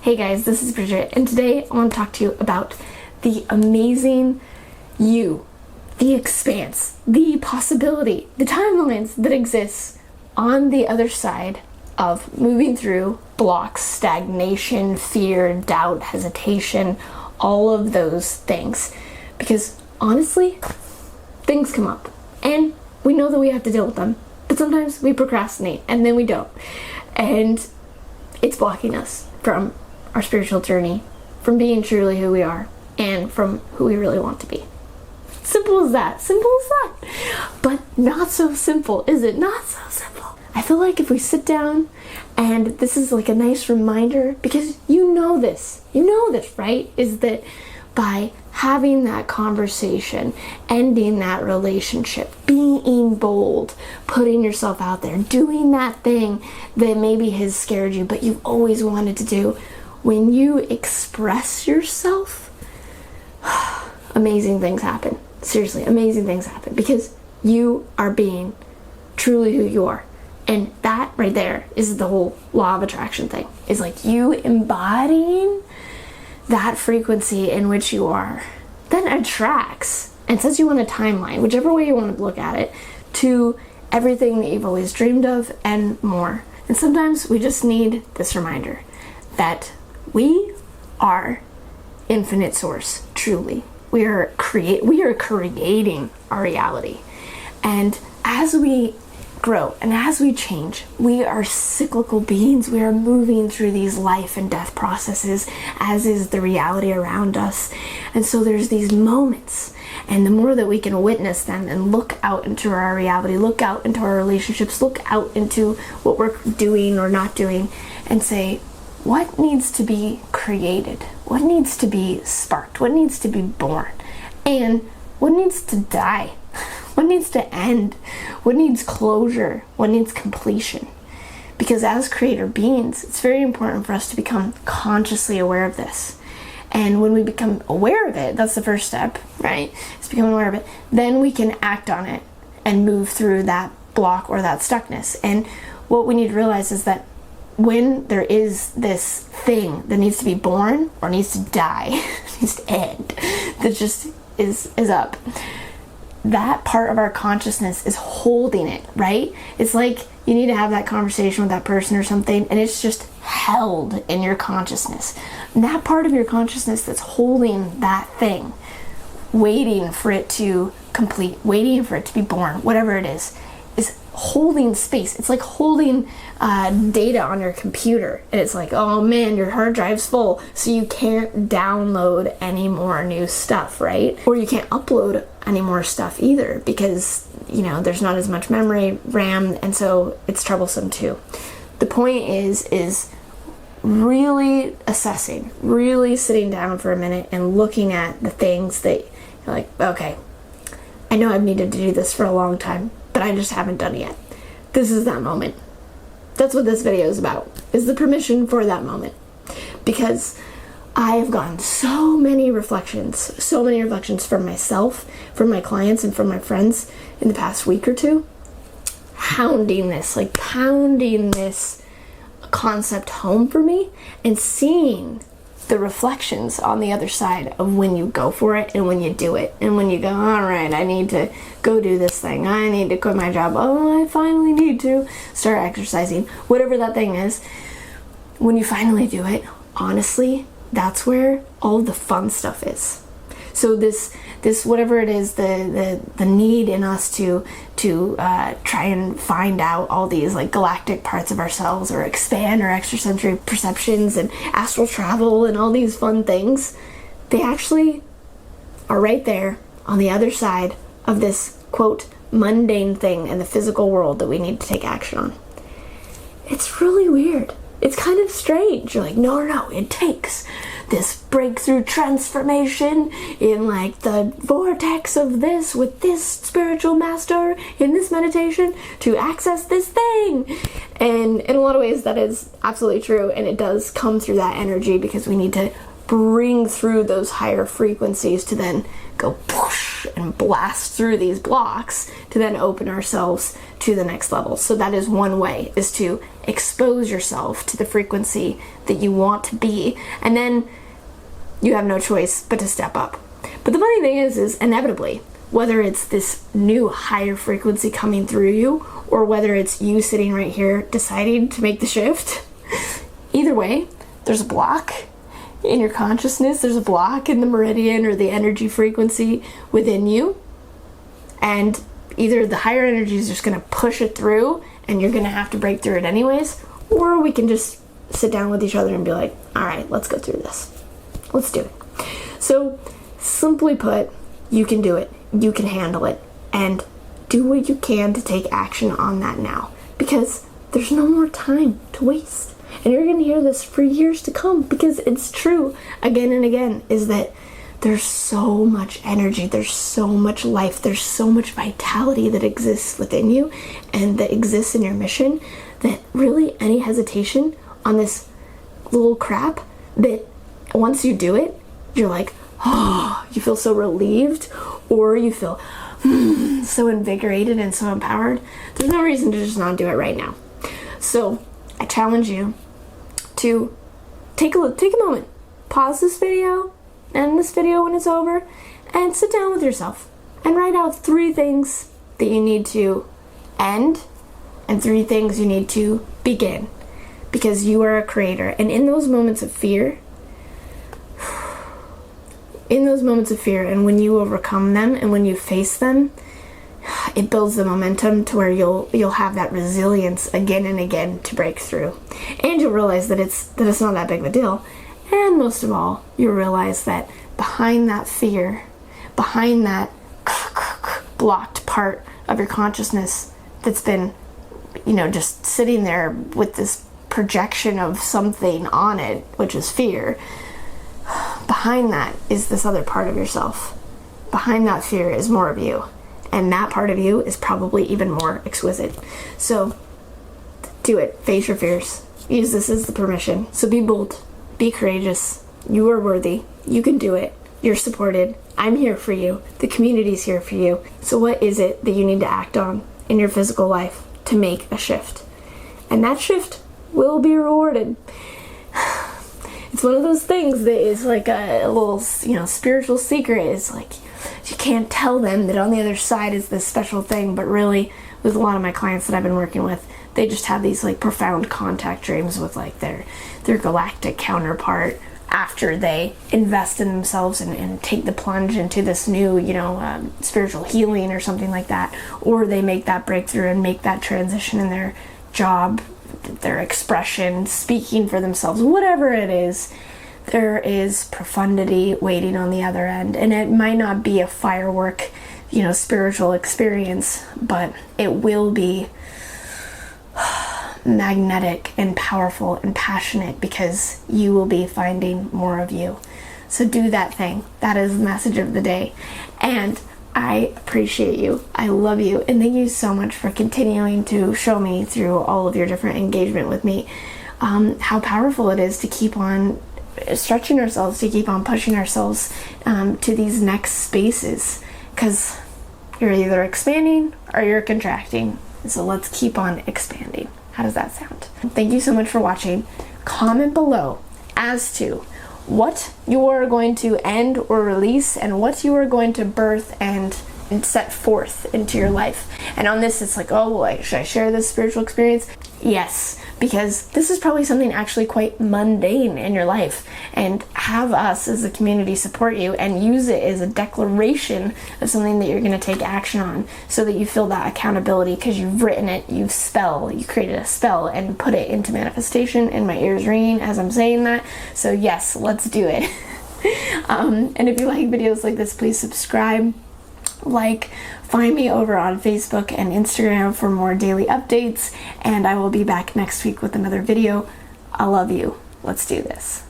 Hey guys, this is Bridget, and today I want to talk to you about the amazing you, the expanse, the possibility, the timelines that exist on the other side of moving through blocks, stagnation, fear, doubt, hesitation, all of those things. Because honestly, things come up, and we know that we have to deal with them, but sometimes we procrastinate, and then we don't. And it's blocking us from our spiritual journey, from being truly who we are, and from who we really want to be. Simple as that. Simple as that. But not so simple, is it? Not so simple. I feel like if we sit down, and this is like a nice reminder, because you know this, right? Is that by having that conversation, ending that relationship, being bold, putting yourself out there, doing that thing that maybe has scared you, but you've always wanted to do, when you express yourself, amazing things happen. Seriously, amazing things happen, because you are being truly who you are. And that right there is the whole law of attraction thing. Is like you embodying that frequency in which you are, then attracts and sets you on a timeline, whichever way you want to look at it, to everything that you've always dreamed of and more. And sometimes we just need this reminder that we are infinite source, truly. We are creating our reality. And as we grow and as we change, we are cyclical beings. We are moving through these life and death processes, as is the reality around us. And so there's these moments, and the more that we can witness them and look out into our reality, look out into our relationships, look out into what we're doing or not doing, and say, what needs to be created? What needs to be sparked? What needs to be born? And what needs to die? What needs to end? What needs closure? What needs completion? Because as creator beings, it's very important for us to become consciously aware of this. And when we become aware of it, that's the first step, right? It's becoming aware of it. Then we can act on it and move through that block or that stuckness. And what we need to realize is that when there is this thing that needs to be born or needs to die, needs to end, that just is up, that part of our consciousness is holding it, right? It's like you need to have that conversation with that person or something, and it's just held in your consciousness. And that part of your consciousness that's holding that thing, waiting for it to complete, waiting for it to be born, whatever it is holding space. It's like holding data on your computer, and it's like, oh man, your hard drive's full, so you can't download any more new stuff, right? Or you can't upload any more stuff either, because there's not as much memory, RAM, and so it's troublesome too. The point is really assessing, really sitting down for a minute and looking at the things that you're like, okay, I know I've needed to do this for a long time, but I just haven't done it yet. This is that moment. That's what this video is about, is the permission for that moment. Because I have gotten so many reflections from myself, from my clients, and from my friends in the past week or two, pounding this concept home for me, and seeing the reflections on the other side of when you go for it and when you do it, and when you go, all right, I need to go do this thing, I need to quit my job, oh, I finally need to start exercising, whatever that thing is. When you finally do it, honestly, that's where all the fun stuff is. So this whatever it is, the need in us to try and find out all these like galactic parts of ourselves, or expand our extrasensory perceptions and astral travel and all these fun things, they actually are right there on the other side of this quote mundane thing in the physical world that we need to take action on. It's really weird. It's kind of strange. You're like, no, it takes this breakthrough transformation in like the vortex of this with this spiritual master in this meditation to access this thing. And in a lot of ways that is absolutely true, and it does come through that energy, because we need to bring through those higher frequencies to then go whoosh and blast through these blocks to then open ourselves to the next level. So that is one way, is to expose yourself to the frequency that you want to be, and then you have no choice but to step up. But the funny thing is inevitably, whether it's this new higher frequency coming through you, or whether it's you sitting right here deciding to make the shift, either way, there's a block in your consciousness, there's a block in the meridian or the energy frequency within you, and either the higher energy is just going to push it through and you're going to have to break through it anyways, or we can just sit down with each other and be like, all right, let's go through this. Let's do it. So simply put, you can do it. You can handle it. And do what you can to take action on that now, because there's no more time to waste. And you're going to hear this for years to come, because it's true again and again, is that there's so much energy, there's so much life, there's so much vitality that exists within you and that exists in your mission, that really any hesitation on this little crap, that once you do it, you're like, oh, you feel so relieved, or you feel so invigorated and so empowered. There's no reason to just not do it right now. So I challenge you to take a moment, pause this video, end this video when it's over, and sit down with yourself and write out 3 things that you need to end and 3 things you need to begin, because you are a creator. And in those moments of fear, and when you overcome them and when you face them, it builds the momentum to where you'll have that resilience again and again to break through, and you'll realize that it's not that big of a deal. And most of all, you realize that behind that fear, behind that blocked part of your consciousness that's been, just sitting there with this projection of something on it, which is fear, behind that is this other part of yourself. Behind that fear is more of you. And that part of you is probably even more exquisite. So do it. Face your fears. Use this as the permission. So be bold. Be courageous. You are worthy. You can do it. You're supported. I'm here for you. The community's here for you. So what is it that you need to act on in your physical life to make a shift? And that shift will be rewarded. It's one of those things that is like a little, spiritual secret. It's like you can't tell them that on the other side is this special thing, but really, with a lot of my clients that I've been working with, they just have these like profound contact dreams with like their galactic counterpart after they invest in themselves and take the plunge into this new, spiritual healing or something like that, or they make that breakthrough and make that transition in their job, their expression, speaking for themselves, whatever it is. There is profundity waiting on the other end, and it might not be a firework, spiritual experience, but it will be magnetic and powerful and passionate, because you will be finding more of you. So do that thing. That is the message of the day. And I appreciate you. I love you. And thank you so much for continuing to show me through all of your different engagement with me how powerful it is to keep on stretching ourselves, to keep on pushing ourselves to these next spaces, because you're either expanding or you're contracting. So let's keep on expanding. How does that sound? Thank you so much for watching. Comment below as to what you are going to end or release, and what you are going to birth and set forth into your life. And on this, it's like, should I share this spiritual experience? Yes, because this is probably something actually quite mundane in your life, and have us as a community support you and use it as a declaration of something that you're going to take action on, so that you feel that accountability, because you've written it, you created a spell and put it into manifestation, and my ears ringing as I'm saying that. So yes, let's do it. And if you like videos like this, please subscribe, find me over on Facebook and Instagram for more daily updates, and I will be back next week with another video. I love you. Let's do this.